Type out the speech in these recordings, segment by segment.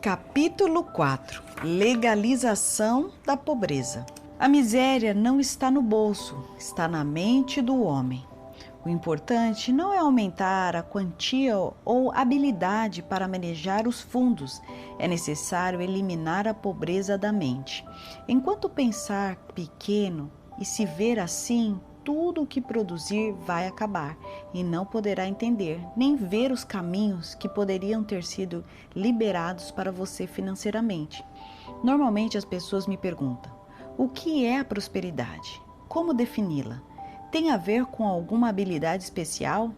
Capítulo 4. Legalização da pobreza. A miséria não está no bolso, está na mente do homem. O importante não é aumentar a quantia ou habilidade para manejar os fundos, é necessário eliminar a pobreza da mente. Enquanto pensar pequeno e se ver assim, tudo o que produzir vai acabar e não poderá entender, nem ver os caminhos que poderiam ter sido liberados para você financeiramente. Normalmente as pessoas me perguntam: o que é a prosperidade? Como defini-la? Tem a ver com alguma habilidade especial?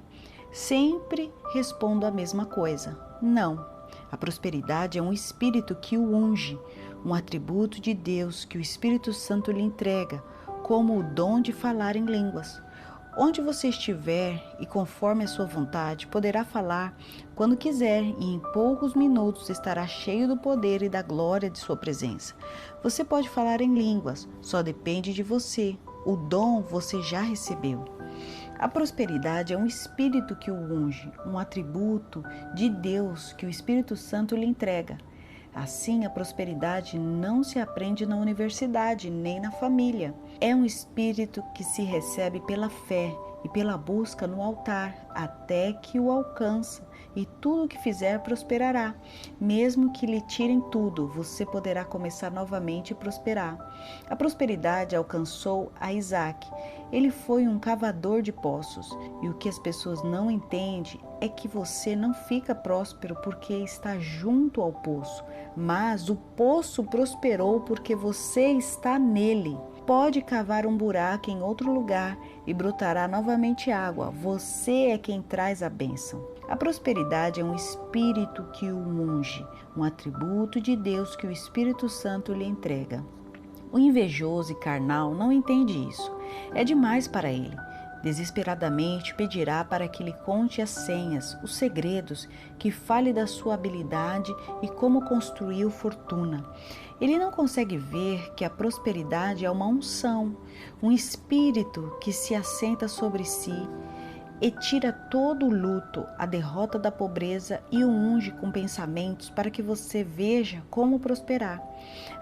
Sempre respondo a mesma coisa: não. A prosperidade é um espírito que o unge, um atributo de Deus que o Espírito Santo lhe entrega, como o dom de falar em línguas. Onde você estiver e conforme a sua vontade, poderá falar quando quiser e em poucos minutos estará cheio do poder e da glória de sua presença. Você pode falar em línguas, só depende de você. O dom você já recebeu. A prosperidade é um espírito que o unge, um atributo de Deus que o Espírito Santo lhe entrega. Assim, a prosperidade não se aprende na universidade nem na família. É um espírito que se recebe pela fé e pela busca no altar, até que o alcança, e tudo o que fizer prosperará. Mesmo que lhe tirem tudo, você poderá começar novamente e prosperar. A prosperidade alcançou a Isaac. Ele foi um cavador de poços, e o que as pessoas não entendem é que você não fica próspero porque está junto ao poço, mas o poço prosperou porque você está nele. Pode cavar um buraco em outro lugar e brotará novamente água. Você é quem traz a bênção. A prosperidade é um espírito que o unge, um atributo de Deus que o Espírito Santo lhe entrega. O invejoso e carnal não entende isso. É demais para ele. Desesperadamente pedirá para que lhe conte as senhas, os segredos, que fale da sua habilidade e como construiu fortuna. Ele não consegue ver que a prosperidade é uma unção, um espírito que se assenta sobre si e tira todo o luto, a derrota da pobreza e o unge com pensamentos para que você veja como prosperar.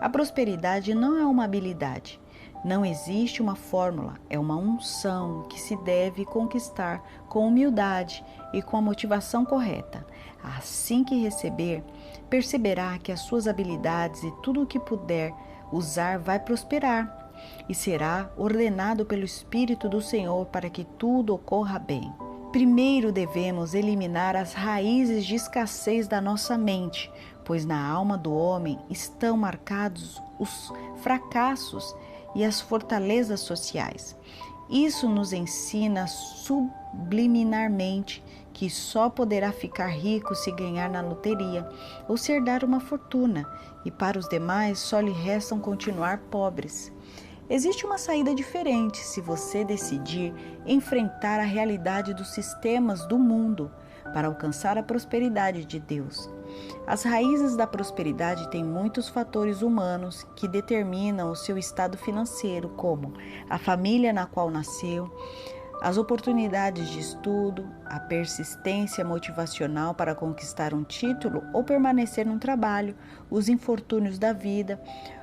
A prosperidade não é uma habilidade. Não existe uma fórmula, é uma unção que se deve conquistar com humildade e com a motivação correta. Assim que receber, perceberá que as suas habilidades e tudo o que puder usar vai prosperar e será ordenado pelo Espírito do Senhor para que tudo ocorra bem. Primeiro devemos eliminar as raízes de escassez da nossa mente, pois na alma do homem estão marcados os fracassos e as fortalezas sociais. Isso nos ensina subliminarmente que só poderá ficar rico se ganhar na loteria ou se herdar uma fortuna, e para os demais só lhe restam continuar pobres. Existe uma saída diferente se você decidir enfrentar a realidade dos sistemas do mundo para alcançar a prosperidade de Deus. As raízes da prosperidade têm muitos fatores humanos que determinam o seu estado financeiro, como a família na qual nasceu, as oportunidades de estudo, a persistência motivacional para conquistar um título ou permanecer num trabalho, os infortúnios da vida,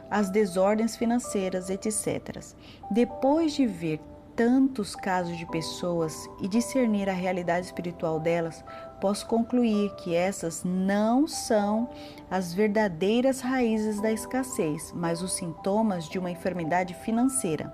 as desordens financeiras, etc. Depois de ver tantos casos de pessoas e discernir a realidade espiritual delas, posso concluir que essas não são as verdadeiras raízes da escassez, mas os sintomas de uma enfermidade financeira.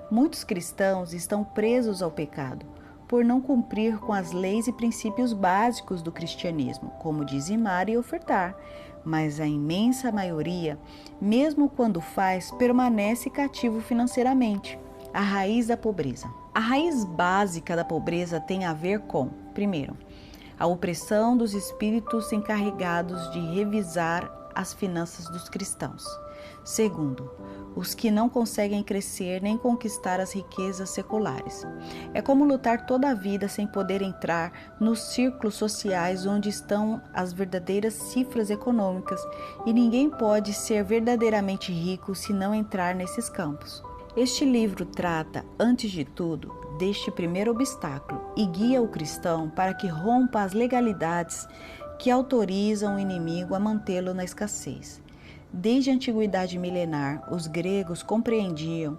Muitos cristãos estão presos ao pecado por não cumprir com as leis e princípios básicos do cristianismo, como dizimar e ofertar, mas a imensa maioria, mesmo quando faz, permanece cativo financeiramente. A raiz da pobreza. A raiz básica da pobreza tem a ver com, primeiro, a opressão dos espíritos encarregados de revisar as finanças dos cristãos. Segundo, os que não conseguem crescer nem conquistar as riquezas seculares. É como lutar toda a vida sem poder entrar nos círculos sociais onde estão as verdadeiras cifras econômicas, e ninguém pode ser verdadeiramente rico se não entrar nesses campos. Este livro trata, antes de tudo, deste primeiro obstáculo e guia o cristão para que rompa as legalidades que autorizam o inimigo a mantê-lo na escassez. Desde a antiguidade milenar, os gregos compreendiam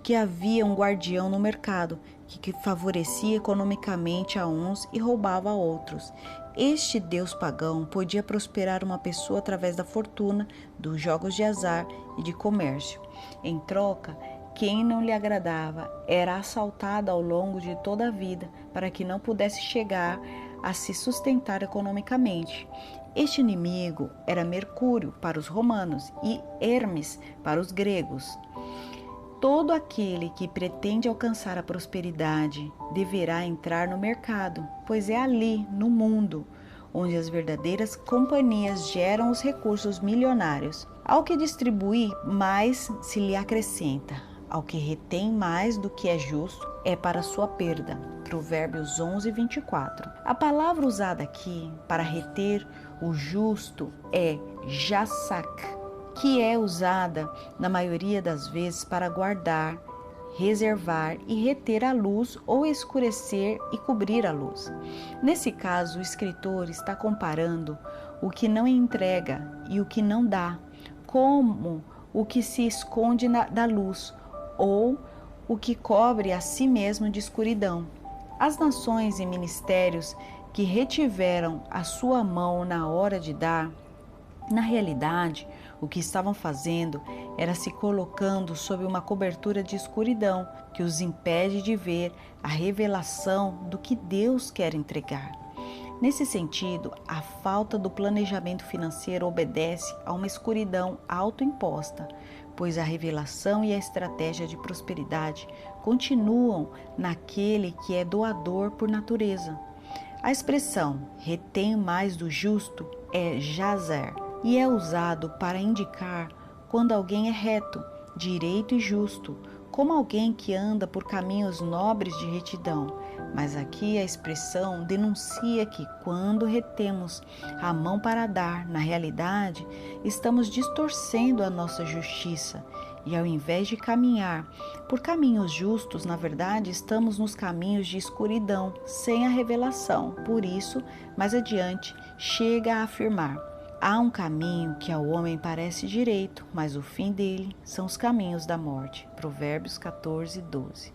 que havia um guardião no mercado que favorecia economicamente a uns e roubava a outros. Este deus pagão podia prosperar uma pessoa através da fortuna, dos jogos de azar e de comércio. Em troca, quem não lhe agradava era assaltado ao longo de toda a vida para que não pudesse chegar a se sustentar economicamente. Este inimigo era Mercúrio para os romanos e Hermes para os gregos. Todo aquele que pretende alcançar a prosperidade deverá entrar no mercado, pois é ali, no mundo, onde as verdadeiras companhias geram os recursos milionários. Ao que distribui, mais se lhe acrescenta. Ao que retém mais do que é justo, é para sua perda. Provérbios 11, 24. A palavra usada aqui para reter o justo é jasak, que é usada na maioria das vezes para guardar, reservar e reter a luz ou escurecer e cobrir a luz. Nesse caso, o escritor está comparando o que não entrega e o que não dá, como o que se esconde da luz ou o que cobre a si mesmo de escuridão. As nações e ministérios que retiveram a sua mão na hora de dar, na realidade, o que estavam fazendo era se colocando sob uma cobertura de escuridão que os impede de ver a revelação do que Deus quer entregar. Nesse sentido, a falta do planejamento financeiro obedece a uma escuridão autoimposta, pois a revelação e a estratégia de prosperidade continuam naquele que é doador por natureza. A expressão retém mais do justo é jazer e é usado para indicar quando alguém é reto, direito e justo, como alguém que anda por caminhos nobres de retidão. Mas aqui a expressão denuncia que quando retemos a mão para dar, na realidade, estamos distorcendo a nossa justiça e ao invés de caminhar por caminhos justos, na verdade, estamos nos caminhos de escuridão, sem a revelação. Por isso, mais adiante, chega a afirmar: há um caminho que ao homem parece direito, mas o fim dele são os caminhos da morte. Provérbios 14, 12.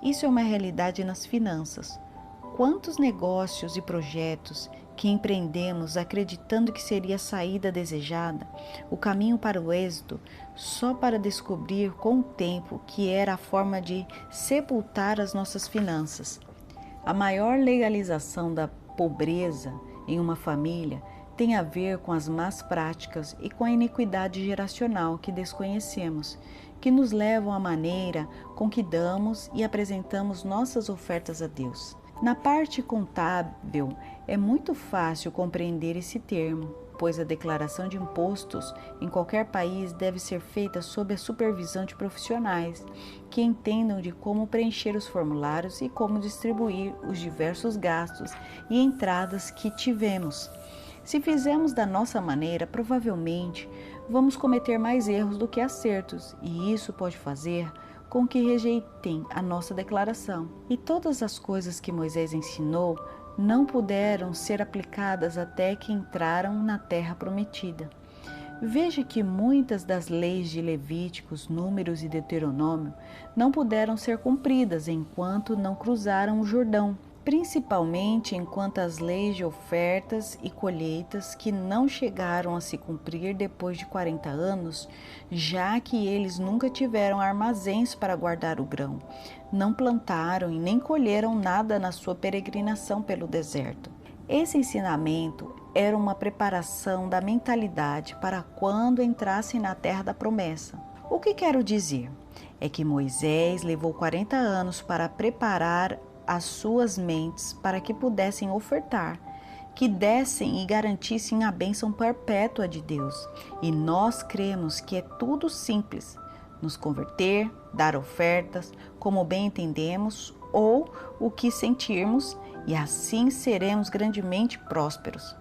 Isso é uma realidade nas finanças. Quantos negócios e projetos que empreendemos acreditando que seria a saída desejada, o caminho para o êxito, só para descobrir com o tempo que era a forma de sepultar as nossas finanças. A maior legalização da pobreza em uma família tem a ver com as más práticas e com a iniquidade geracional que desconhecemos, que nos levam à maneira com que damos e apresentamos nossas ofertas a Deus. Na parte contábil, é muito fácil compreender esse termo, pois a declaração de impostos em qualquer país deve ser feita sob a supervisão de profissionais que entendam de como preencher os formulários e como distribuir os diversos gastos e entradas que tivemos. Se fizermos da nossa maneira, provavelmente vamos cometer mais erros do que acertos, e isso pode fazer com que rejeitem a nossa declaração. E todas as coisas que Moisés ensinou não puderam ser aplicadas até que entraram na terra prometida. Veja que muitas das leis de Levíticos, Números e Deuteronômio não puderam ser cumpridas enquanto não cruzaram o Jordão, principalmente enquanto as leis de ofertas e colheitas que não chegaram a se cumprir depois de 40 anos, já que eles nunca tiveram armazéns para guardar o grão, não plantaram e nem colheram nada na sua peregrinação pelo deserto. Esse ensinamento era uma preparação da mentalidade para quando entrassem na terra da promessa. O que quero dizer? É que Moisés levou 40 anos para preparar as suas mentes para que pudessem ofertar, que dessem e garantissem a bênção perpétua de Deus. E nós cremos que é tudo simples: nos converter, dar ofertas, como bem entendemos, ou o que sentirmos, e assim seremos grandemente prósperos.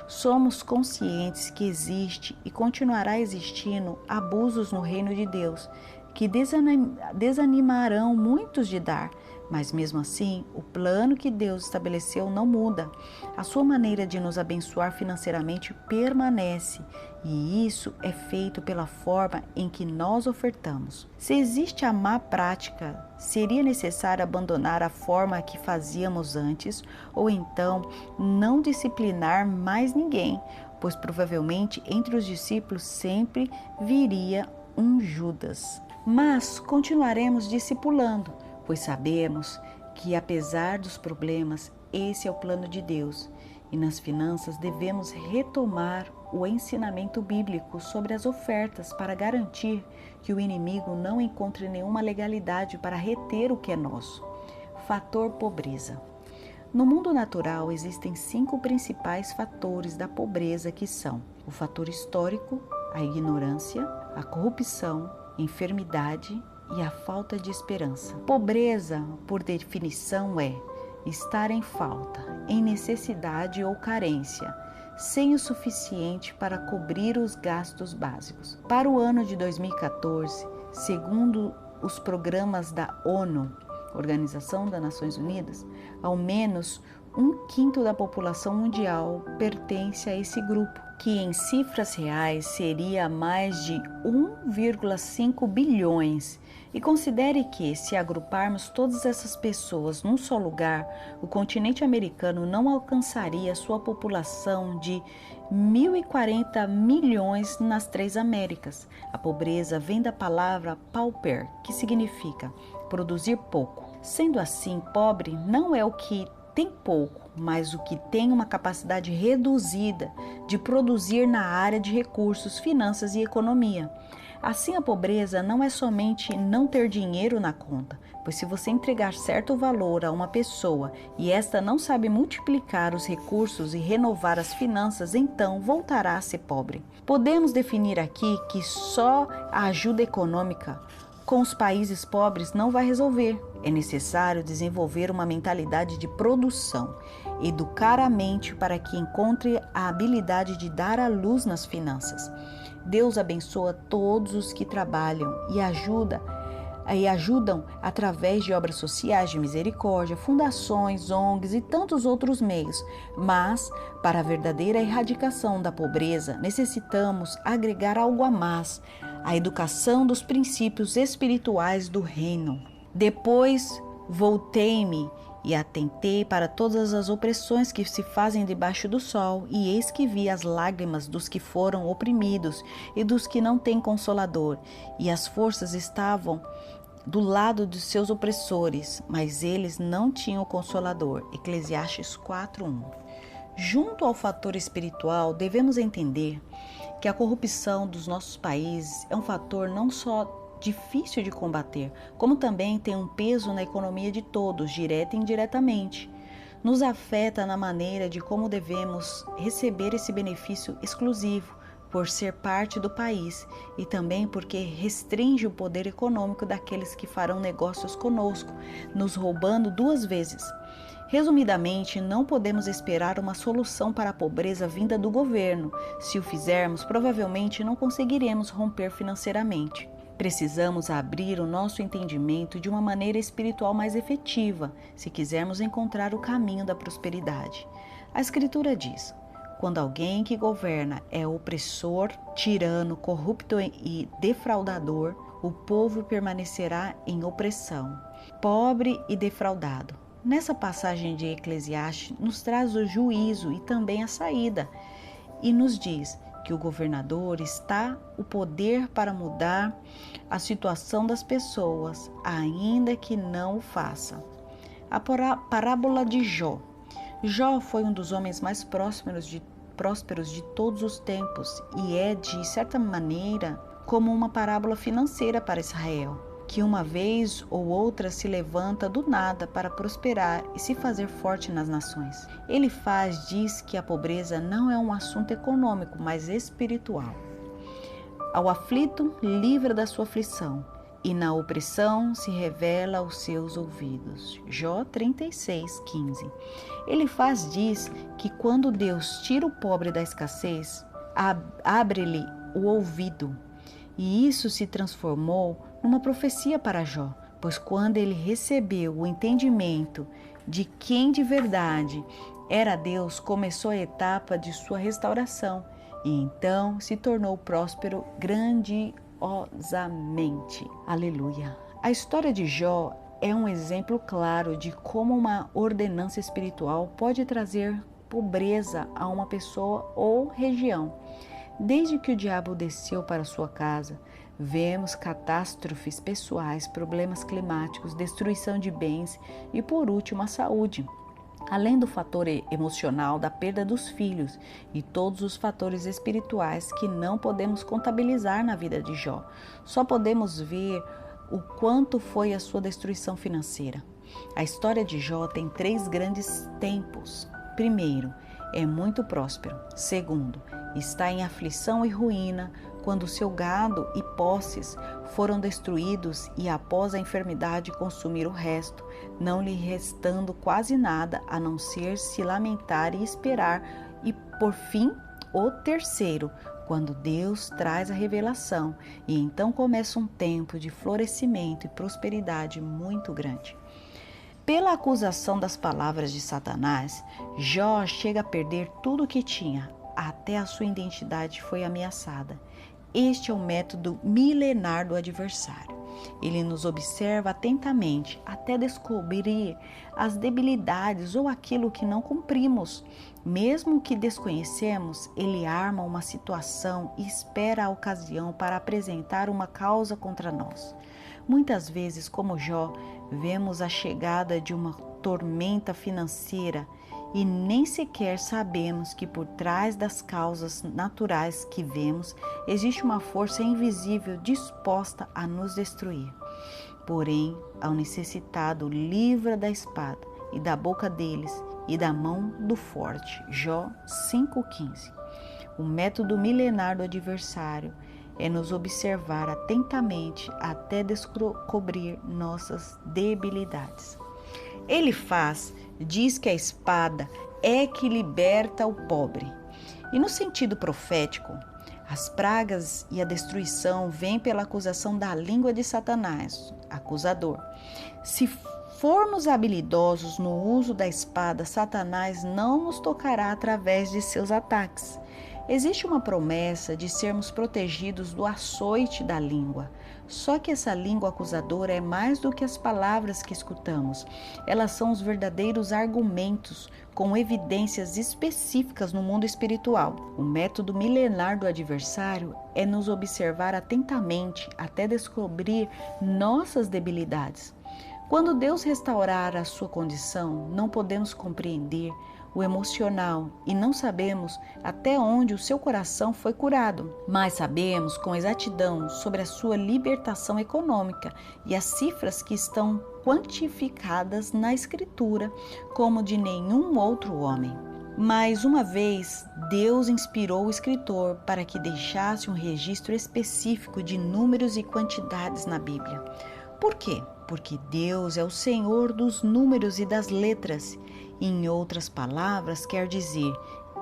Somos conscientes que existe e continuará existindo abusos no reino de Deus, que desanimarão muitos de dar, Mas mesmo assim, o plano que Deus estabeleceu não muda. A sua maneira de nos abençoar financeiramente permanece, e isso é feito pela forma em que nós ofertamos. Se existe a má prática, seria necessário abandonar a forma que fazíamos antes, ou então não disciplinar mais ninguém, pois provavelmente entre os discípulos sempre viria um Judas. Mas continuaremos discipulando, pois sabemos que, apesar dos problemas, esse é o plano de Deus. E nas finanças devemos retomar o ensinamento bíblico sobre as ofertas para garantir que o inimigo não encontre nenhuma legalidade para reter o que é nosso. Fator pobreza. No mundo natural existem 5 principais fatores da pobreza, que são o fator histórico, a ignorância, a corrupção, enfermidade e a falta de esperança. Pobreza, por definição, é estar em falta, em necessidade ou carência, sem o suficiente para cobrir os gastos básicos. Para o ano de 2014, segundo os programas da ONU, Organização das Nações Unidas, ao menos 1/5 da população mundial pertence a esse grupo, que em cifras reais seria mais de 1,5 bilhões. E considere que, se agruparmos todas essas pessoas num só lugar, o continente americano não alcançaria sua população de 1.040 milhões nas 3 Américas. A pobreza vem da palavra pauper, que significa produzir pouco. Sendo assim, pobre não é o que tem pouco, mas o que tem uma capacidade reduzida de produzir na área de recursos, finanças e economia. Assim, a pobreza não é somente não ter dinheiro na conta, pois se você entregar certo valor a uma pessoa e esta não sabe multiplicar os recursos e renovar as finanças, então voltará a ser pobre. Podemos definir aqui que só a ajuda econômica com os países pobres não vai resolver. É necessário desenvolver uma mentalidade de produção, educar a mente para que encontre a habilidade de dar à luz nas finanças. Deus abençoa todos os que trabalham e ajudam através de obras sociais de misericórdia, fundações, ONGs e tantos outros meios. Mas, para a verdadeira erradicação da pobreza, necessitamos agregar algo a mais: a educação dos princípios espirituais do reino. Depois voltei-me e atentei para todas as opressões que se fazem debaixo do sol, e eis que vi as lágrimas dos que foram oprimidos e dos que não têm consolador, e as forças estavam do lado de seus opressores, mas eles não tinham consolador. Eclesiastes 4:1. Junto ao fator espiritual, devemos entender que a corrupção dos nossos países é um fator não só difícil de combater, como também tem um peso na economia de todos, direta e indiretamente. Nos afeta na maneira de como devemos receber esse benefício exclusivo, por ser parte do país, e também porque restringe o poder econômico daqueles que farão negócios conosco, nos roubando 2 vezes. Resumidamente, não podemos esperar uma solução para a pobreza vinda do governo. Se o fizermos, provavelmente não conseguiremos romper financeiramente. Precisamos abrir o nosso entendimento de uma maneira espiritual mais efetiva, se quisermos encontrar o caminho da prosperidade. A Escritura diz: quando alguém que governa é opressor, tirano, corrupto e defraudador, o povo permanecerá em opressão, pobre e defraudado. Nessa passagem de Eclesiastes, nos traz o juízo e também a saída, e nos diz que o governador está o poder para mudar a situação das pessoas, ainda que não o faça. A parábola de Jó. Jó foi um dos homens mais prósperos de todos os tempos e é, de certa maneira, como uma parábola financeira para Israel, que uma vez ou outra se levanta do nada para prosperar e se fazer forte nas nações. Diz que a pobreza não é um assunto econômico, mas espiritual. Ao aflito, livra da sua aflição, e na opressão se revela aos seus ouvidos. Jó 36:15. Diz que quando Deus tira o pobre da escassez, abre-lhe o ouvido, e isso se transformou numa profecia para Jó, pois quando ele recebeu o entendimento de quem de verdade era Deus, começou a etapa de sua restauração e então se tornou próspero grandiosamente. Aleluia! A história de Jó é um exemplo claro de como uma ordenança espiritual pode trazer pobreza a uma pessoa ou região. Desde que o diabo desceu para sua casa, vemos catástrofes pessoais, problemas climáticos, destruição de bens e, por último, a saúde. Além do fator emocional da perda dos filhos e todos os fatores espirituais que não podemos contabilizar na vida de Jó. Só podemos ver o quanto foi a sua destruição financeira. A história de Jó tem 3 grandes tempos. Primeiro, é muito próspero. Segundo, está em aflição e ruína quando seu gado e posses foram destruídos e após a enfermidade consumir o resto, não lhe restando quase nada a não ser se lamentar e esperar. E por fim, o terceiro, quando Deus traz a revelação e então começa um tempo de florescimento e prosperidade muito grande. Pela acusação das palavras de Satanás, Jó chega a perder tudo o que tinha, até a sua identidade foi ameaçada. Este é o método milenar do adversário. Ele nos observa atentamente até descobrir as debilidades ou aquilo que não cumprimos. Mesmo que desconhecemos, ele arma uma situação e espera a ocasião para apresentar uma causa contra nós. Muitas vezes, como Jó, vemos a chegada de uma tormenta financeira e nem sequer sabemos que por trás das causas naturais que vemos existe uma força invisível disposta a nos destruir. Porém, ao necessitado livra da espada e da boca deles e da mão do forte. Jó 5,15. O método milenar do adversário é nos observar atentamente até descobrir nossas debilidades. Ele diz que a espada é que liberta o pobre. E no sentido profético, as pragas e a destruição vêm pela acusação da língua de Satanás, acusador. Se formos habilidosos no uso da espada, Satanás não nos tocará através de seus ataques. Existe uma promessa de sermos protegidos do açoite da língua. Só que essa língua acusadora é mais do que as palavras que escutamos. Elas são os verdadeiros argumentos com evidências específicas no mundo espiritual. O método milenar do adversário é nos observar atentamente até descobrir nossas debilidades. Quando Deus restaurar a sua condição, não podemos compreender o emocional e não sabemos até onde o seu coração foi curado, mas sabemos com exatidão sobre a sua libertação econômica e as cifras que estão quantificadas na Escritura como de nenhum outro homem. Mais uma vez, Deus inspirou o escritor para que deixasse um registro específico de números e quantidades na Bíblia. Por quê? Porque Deus é o Senhor dos números e das letras. Em outras palavras, quer dizer,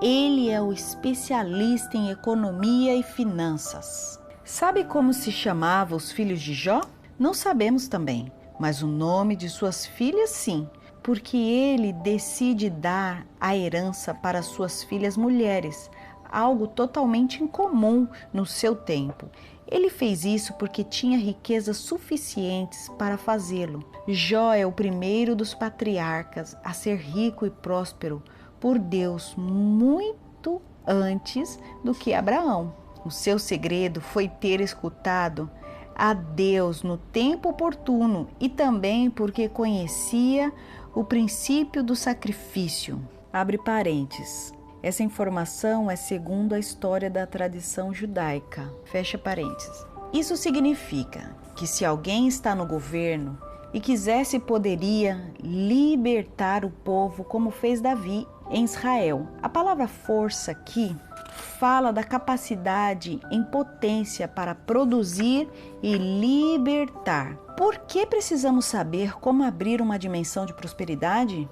Ele é o especialista em economia e finanças. Sabe como se chamavam os filhos de Jó? Não sabemos também, mas o nome de suas filhas sim, porque ele decide dar a herança para suas filhas mulheres, algo totalmente incomum no seu tempo. Ele fez isso porque tinha riquezas suficientes para fazê-lo. Jó é o primeiro dos patriarcas a ser rico e próspero por Deus muito antes do que Abraão. O seu segredo foi ter escutado a Deus no tempo oportuno e também porque conhecia o princípio do sacrifício. Abre parênteses. Essa informação é segundo a história da tradição judaica. Fecha parênteses. Isso significa que se alguém está no governo e quisesse, poderia libertar o povo como fez Davi em Israel. A palavra força aqui fala da capacidade em potência para produzir e libertar. Por que precisamos saber como abrir uma dimensão de prosperidade?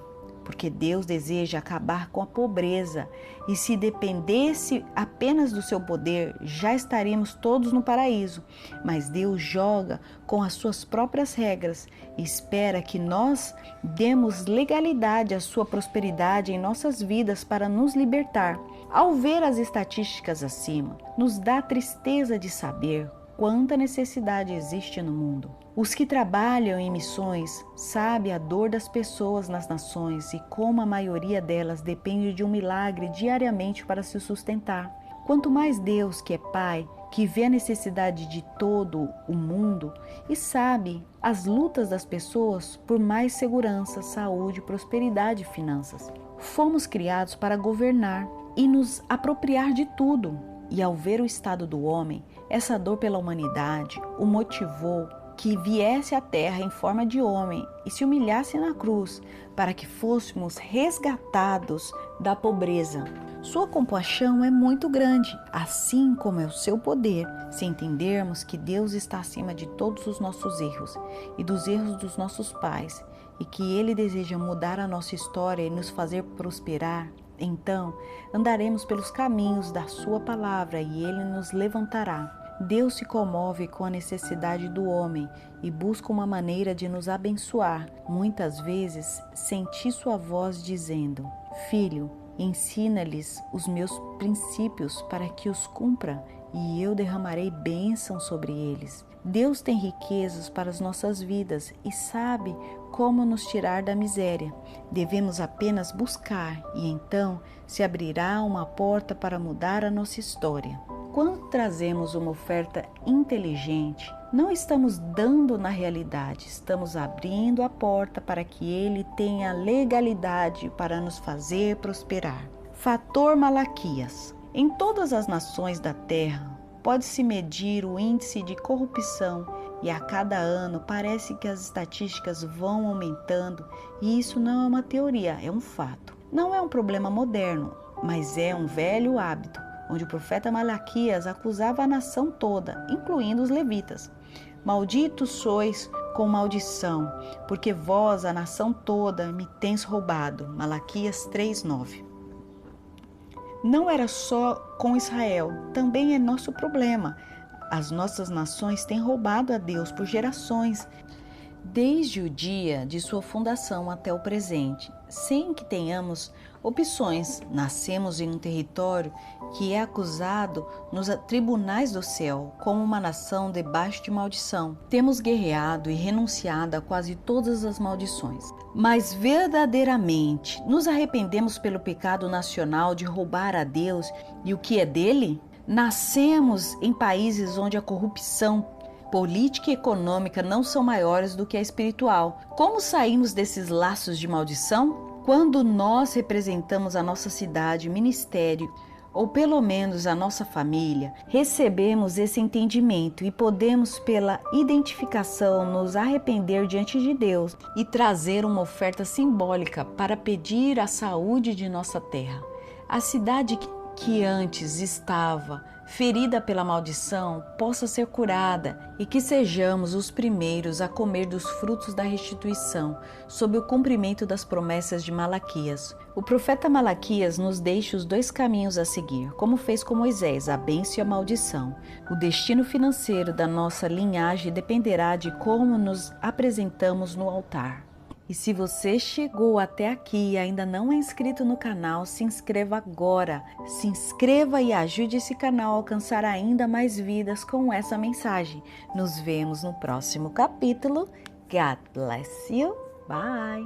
porque Deus deseja acabar com a pobreza e se dependesse apenas do seu poder, já estaríamos todos no paraíso. Mas Deus joga com as suas próprias regras e espera que nós demos legalidade à sua prosperidade em nossas vidas para nos libertar. Ao ver as estatísticas acima, nos dá tristeza de saber quanta necessidade existe no mundo. Os que trabalham em missões sabem a dor das pessoas nas nações e como a maioria delas depende de um milagre diariamente para se sustentar. Quanto mais Deus, que é Pai, que vê a necessidade de todo o mundo e sabe as lutas das pessoas por mais segurança, saúde, prosperidade e finanças. Fomos criados para governar e nos apropriar de tudo. E ao ver o estado do homem, essa dor pela humanidade o motivou que viesse à terra em forma de homem e se humilhasse na cruz para que fôssemos resgatados da pobreza. Sua compaixão é muito grande, assim como é o seu poder, se entendermos que Deus está acima de todos os nossos erros e dos erros dos nossos pais e que Ele deseja mudar a nossa história e nos fazer prosperar. Então, andaremos pelos caminhos da sua palavra e Ele nos levantará. Deus se comove com a necessidade do homem e busca uma maneira de nos abençoar. Muitas vezes, senti sua voz dizendo: Filho, ensina-lhes os meus princípios para que os cumpra, e eu derramarei bênção sobre eles. Deus tem riquezas para as nossas vidas e sabe como nos tirar da miséria. Devemos apenas buscar e então se abrirá uma porta para mudar a nossa história. Quando trazemos uma oferta inteligente, não estamos dando na realidade, estamos abrindo a porta para que Ele tenha legalidade para nos fazer prosperar. Fator Malaquias. Em todas as nações da terra, pode-se medir o índice de corrupção e a cada ano parece que as estatísticas vão aumentando e isso não é uma teoria, é um fato. Não é um problema moderno, mas é um velho hábito, onde o profeta Malaquias acusava a nação toda, incluindo os levitas. Malditos sois com maldição, porque vós, a nação toda, me tens roubado. Malaquias 3:9. Não era só com Israel, também é nosso problema. As nossas nações têm roubado a Deus por gerações, desde o dia de sua fundação até o presente, sem que tenhamos opções. Nascemos em um território que é acusado nos tribunais do céu como uma nação debaixo de maldição. Temos guerreado e renunciado a quase todas as maldições. Mas verdadeiramente nos arrependemos pelo pecado nacional de roubar a Deus e o que é dele? Nascemos em países onde a corrupção política e econômica não são maiores do que a espiritual. Como saímos desses laços de maldição? Quando nós representamos a nossa cidade, ministério, ou pelo menos a nossa família, recebemos esse entendimento e podemos, pela identificação, nos arrepender diante de Deus e trazer uma oferta simbólica para pedir a saúde de nossa terra. A cidade que antes estava ferida pela maldição possa ser curada e que sejamos os primeiros a comer dos frutos da restituição, sob o cumprimento das promessas de Malaquias. O profeta Malaquias nos deixa os dois caminhos a seguir, como fez com Moisés, a bênção e a maldição. O destino financeiro da nossa linhagem dependerá de como nos apresentamos no altar. E se você chegou até aqui e ainda não é inscrito no canal, se inscreva agora. Se inscreva e ajude esse canal a alcançar ainda mais vidas com essa mensagem. Nos vemos no próximo capítulo. God bless you. Bye.